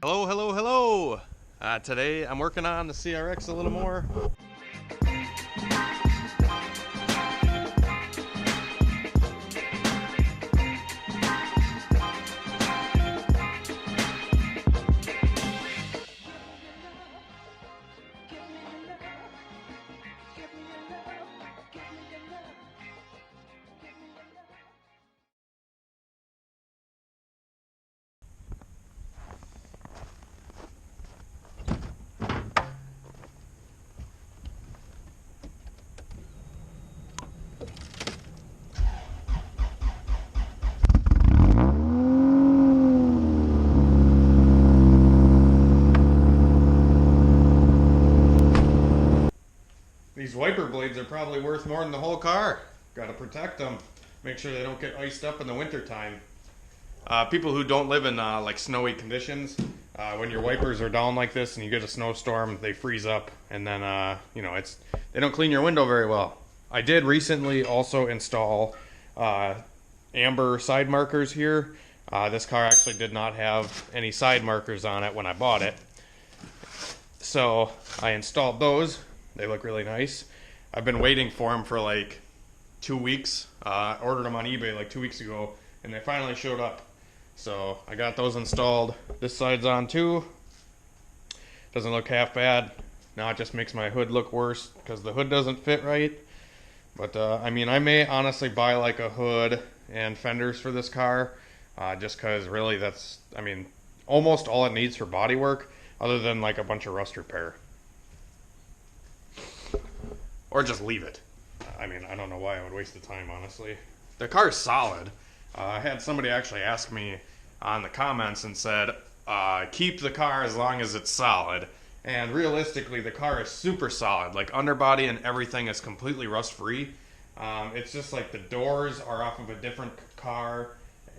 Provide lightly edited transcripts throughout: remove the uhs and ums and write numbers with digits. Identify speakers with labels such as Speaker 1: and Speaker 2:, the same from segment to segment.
Speaker 1: Hello, hello, hello! Today I'm working on the CRX a little more. These wiper blades are probably worth more than the whole car. Gotta protect them. Make sure they don't get iced up in the winter time. People who don't live in like snowy conditions, when your wipers are down like this and you get a snowstorm, they freeze up, and then you know, they don't clean your window very well. I did recently also install amber side markers here. This car actually did not have any side markers on it when I bought it, so I installed those. They look really nice. I've been waiting for them for like 2 weeks. Ordered them on eBay like 2 weeks ago, and they finally showed up. So I got those installed. This side's on too. Doesn't look half bad. Now it just makes my hood look worse because the hood doesn't fit right. But I mean, I may honestly buy like a hood and fenders for this car, just because really that's, I mean, almost all it needs for body work, other than like a bunch of rust repair. Or just leave it. I mean, I don't know why I would waste the time, honestly. The car is solid. I had somebody actually ask me on the comments and said, keep the car as long as it's solid. And realistically, the car is super solid. Like, underbody and everything is completely rust-free. It's just like the doors are off of a different car,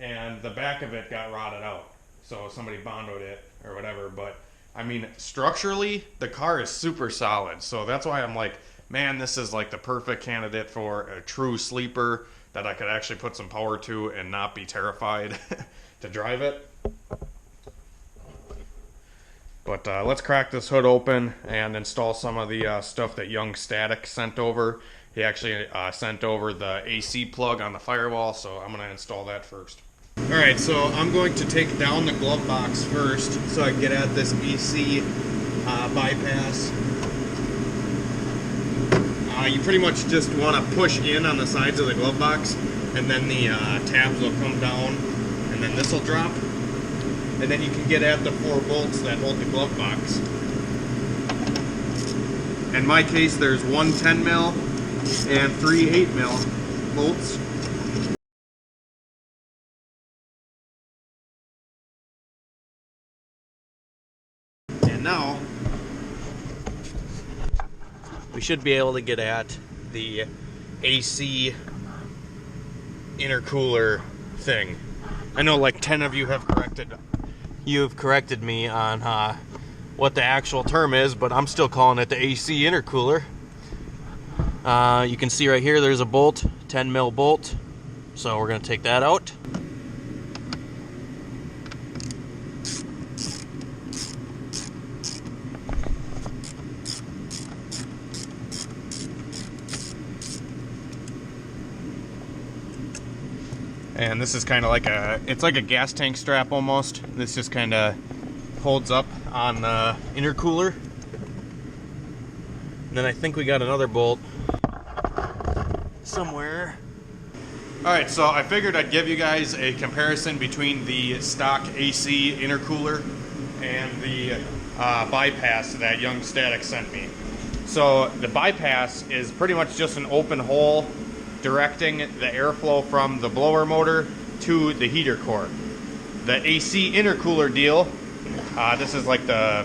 Speaker 1: and the back of it got rotted out. So somebody bondoed it or whatever. But, I mean, structurally, the car is super solid. So that's why I'm like, man, this is like the perfect candidate for a true sleeper that I could actually put some power to and not be terrified to drive it. But let's crack this hood open and install some of the stuff that Young Static sent over. He actually sent over the AC plug on the firewall, so I'm going to install that first. Alright, so I'm going to take down the glove box first so I can get at this AC bypass. You pretty much just want to push in on the sides of the glove box, and then the tabs will come down, and then this will drop, and then you can get at the 4 bolts that hold the glove box. In my case, there's one 10 mil and 3 8 mil bolts. And now we should be able to get at the AC intercooler thing. I know like 10 of you have corrected me on what the actual term is, but I'm still calling it the AC intercooler. You can see right here there's a bolt, 10 mil bolt, so we're going to take that out. And this is kind of like it's like a gas tank strap almost. This just kind of holds up on the intercooler. And then I think we got another bolt somewhere. Alright, so I figured I'd give you guys a comparison between the stock AC intercooler and the bypass that Young Static sent me. So the bypass is pretty much just an open hole directing the airflow from the blower motor to the heater core. The AC intercooler deal, this is like the,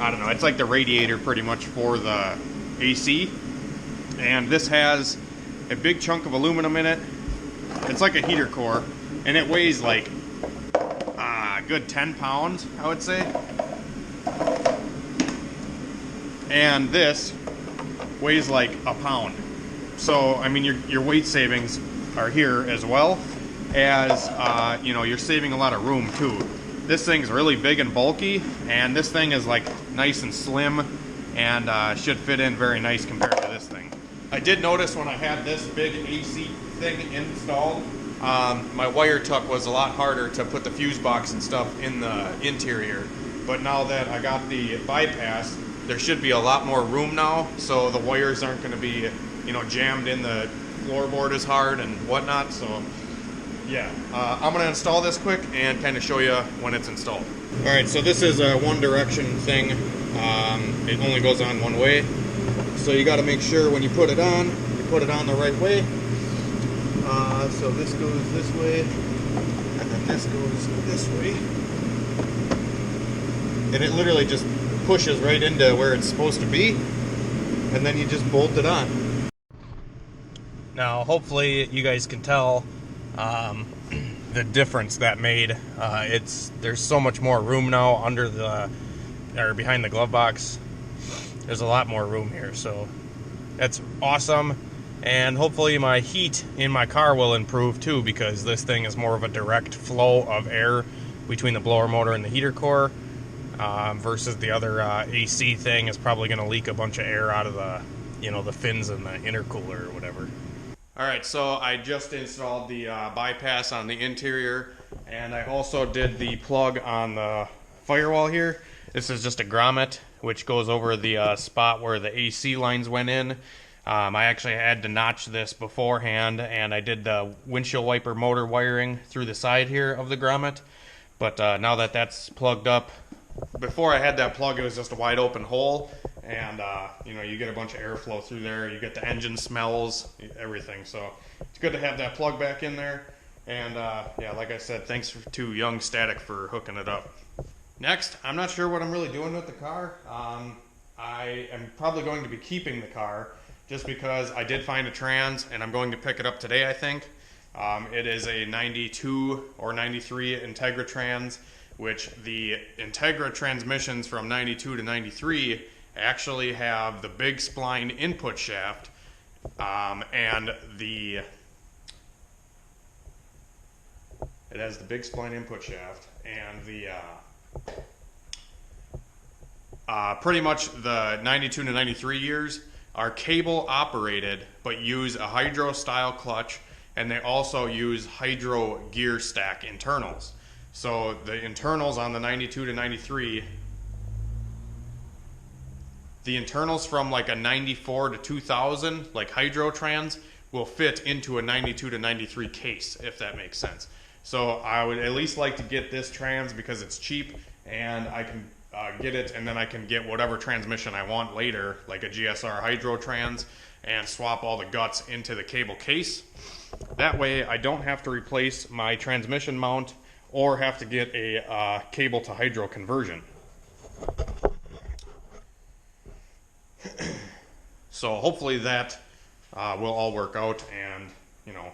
Speaker 1: I don't know, it's like the radiator pretty much for the AC. And this has a big chunk of aluminum in it. It's like a heater core, and it weighs like a good 10 pounds, I would say. And this weighs like a pound. So, I mean, your weight savings are here as well. as you know, you're saving a lot of room too. This thing's really big and bulky, and this thing is like nice and slim, and should fit in very nice compared to this thing. I did notice when I had this big AC thing installed, my wire tuck was a lot harder to put the fuse box and stuff in the interior. But now that I got the bypass, there should be a lot more room now, so the wires aren't going to be, you know, jammed in the floorboard as hard and whatnot. So yeah, I'm going to install this quick and kind of show you when it's installed. All right, so this is a one direction thing. It only goes on one way. So you got to make sure when you put it on the right way. So this goes this way, and then this goes this way. And it literally just pushes right into where it's supposed to be, and then you just bolt it on. Now, hopefully you guys can tell the difference that made. There's so much more room now under the, or behind the glove box. There's a lot more room here, so that's awesome. And hopefully my heat in my car will improve too, because this thing is more of a direct flow of air between the blower motor and the heater core, versus the other AC thing is probably going to leak a bunch of air out of the, you know, the fins in the intercooler or whatever. All right, so I just installed the bypass on the interior, and I also did the plug on the firewall here. This is just a grommet, which goes over the spot where the AC lines went in. I actually had to notch this beforehand, and I did the windshield wiper motor wiring through the side here of the grommet. But now that that's plugged up, before I had that plug, it was just a wide open hole, and you know, you get a bunch of airflow through there. You get the engine smells, everything. So it's good to have that plug back in there. And yeah, like I said, thanks to Young Static for hooking it up. Next, I'm not sure what I'm really doing with the car. I am probably going to be keeping the car just because I did find a trans, and I'm going to pick it up today, I think. It is a 92 or 93 Integra trans, which the Integra transmissions from 92 to 93 actually have the big spline input shaft, and it has the big spline input shaft, and the pretty much the 92 to 93 years are cable operated, but use a hydro style clutch, and they also use hydro gear stack internals. So the internals on the 92 to 93, the internals from like a 94 to 2000, like hydro trans, will fit into a 92 to 93 case, if that makes sense. So I would at least like to get this trans because it's cheap, and I can get it, and then I can get whatever transmission I want later, like a GSR hydro trans, and swap all the guts into the cable case. That way I don't have to replace my transmission mount or have to get a cable to hydro conversion. So hopefully that will all work out, and you know,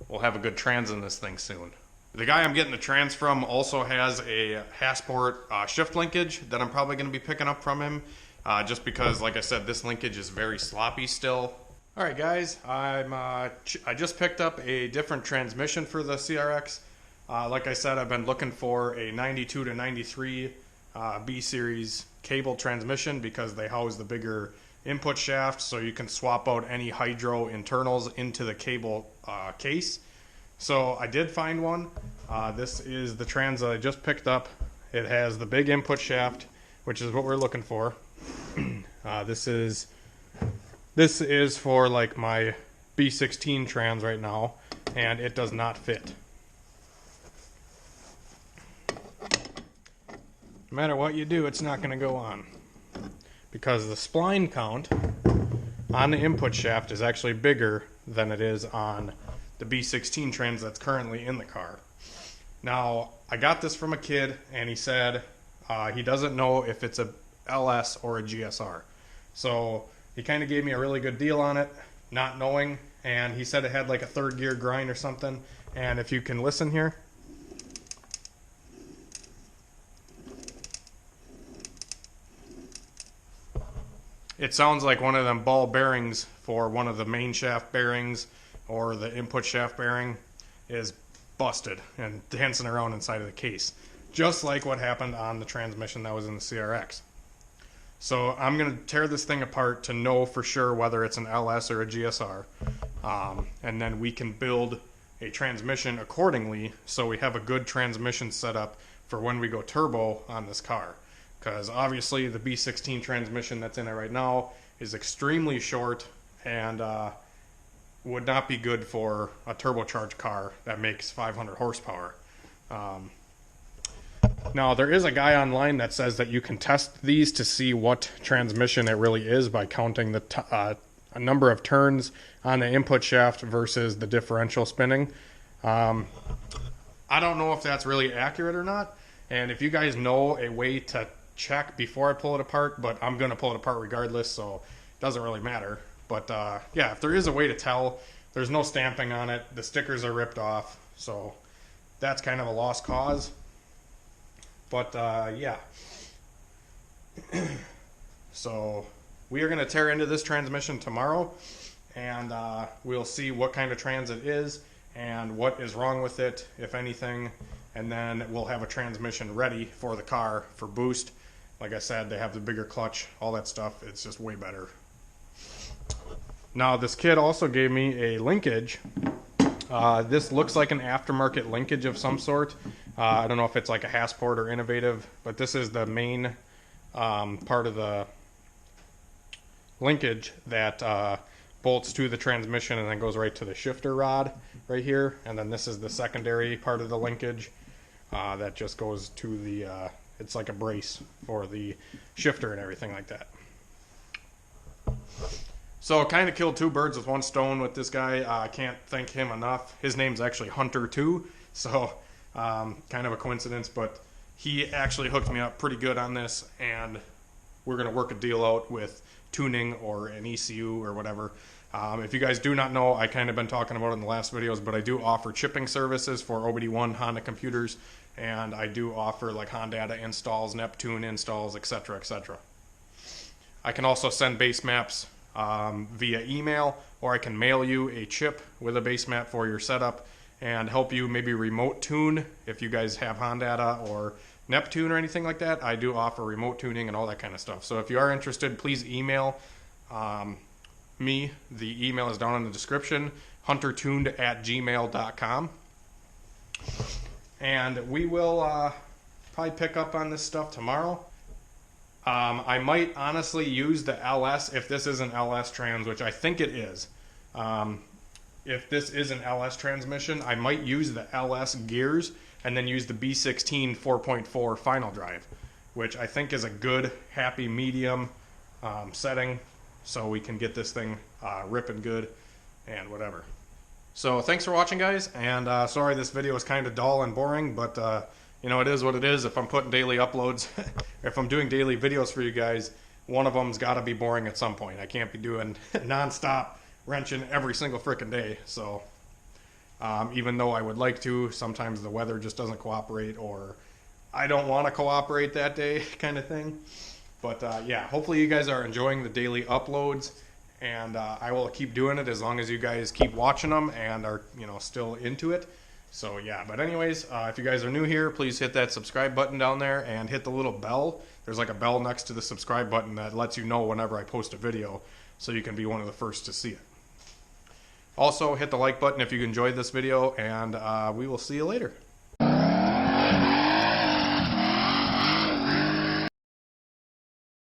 Speaker 1: we'll have a good trans in this thing soon. The guy I'm getting the trans from also has a Hasport shift linkage that I'm probably going to be picking up from him, just because, like I said, this linkage is very sloppy still. All right, guys, I just picked up a different transmission for the CRX. Like I said, I've been looking for a 92 to 93 B-Series cable transmission because they house the bigger input shaft, so you can swap out any hydro internals into the cable case. So I did find one. This is the trans that I just picked up. It has the big input shaft, which is what we're looking for. This is for like my B16 trans right now, and it does not fit. No matter what you do, it's not going to go on, because the spline count on the input shaft is actually bigger than it is on the B16 trans that's currently in the car. Now, I got this from a kid, and he said he doesn't know if it's a LS or a GSR. So he kind of gave me a really good deal on it, not knowing, and he said it had like a third gear grind or something. And if you can listen here, it sounds like one of them ball bearings for one of the main shaft bearings or the input shaft bearing. is busted and dancing around inside of the case, just like what happened on the transmission that was in the CRX. So I'm going to tear this thing apart to know for sure whether it's an LS or a GSR, and then we can build a transmission accordingly so we have a good transmission setup for when we go turbo on this car. Because obviously the B16 transmission that's in it right now is extremely short and would not be good for a turbocharged car that makes 500 horsepower. Now, there is a guy online that says that you can test these to see what transmission it really is by counting the a number of turns on the input shaft versus the differential spinning. I don't know if that's really accurate or not, and if you guys know a way to check before I pull it apart, but I'm going to pull it apart regardless, so it doesn't really matter. But yeah, if there is a way to tell, there's no stamping on it, the stickers are ripped off, so that's kind of a lost cause. But yeah, so we are going to tear into this transmission tomorrow, and we'll see what kind of trans it is and what is wrong with it, if anything, and then we'll have a transmission ready for the car for boost. Like I said, they have the bigger clutch, all that stuff. It's just way better. Now, this kid also gave me a linkage. This looks like an aftermarket linkage of some sort. I don't know if it's like a Hasport or Innovative, but this is the main part of the linkage that bolts to the transmission and then goes right to the shifter rod right here. And then this is the secondary part of the linkage that just goes to the, it's like a brace for the shifter and everything like that. So kind of killed two birds with one stone with this guy. I can't thank him enough. His name's actually HunterTuned, so kind of a coincidence, but he actually hooked me up pretty good on this, and we're going to work a deal out with tuning or an ECU or whatever. If you guys do not know, I kind of been talking about it in the last videos, but I do offer chipping services for OBD1 Honda computers, and I do offer like Honda installs, Neptune installs, etc., etc. I can also send base maps via email, or I can mail you a chip with a base map for your setup and help you maybe remote tune if you guys have Honda or Neptune or anything like that. I do offer remote tuning and all that kind of stuff. So if you are interested, please email me. The email is down in the description, huntertuned@gmail.com. And we will probably pick up on this stuff tomorrow. I might honestly use the LS if this is an LS trans, which I think it is. If this is an LS transmission, I might use the LS gears and then use the B16 4.4 final drive, which I think is a good, happy medium setting, so we can get this thing ripping good and whatever. So thanks for watching, guys, and sorry this video is kind of dull and boring, but you know, it is what it is. If I'm putting daily uploads, if I'm doing daily videos for you guys, one of them's got to be boring at some point. I can't be doing non-stop wrenching every single frickin' day. So even though I would like to, sometimes the weather just doesn't cooperate, or I don't want to cooperate that day kind of thing. But yeah, hopefully you guys are enjoying the daily uploads, and I will keep doing it as long as you guys keep watching them and are, you know, still into it. So yeah, but anyways, if you guys are new here, please hit that subscribe button down there and hit the little bell. There's like a bell next to the subscribe button that lets you know whenever I post a video, so you can be one of the first to see it. Also, hit the like button if you enjoyed this video, and we will see you later.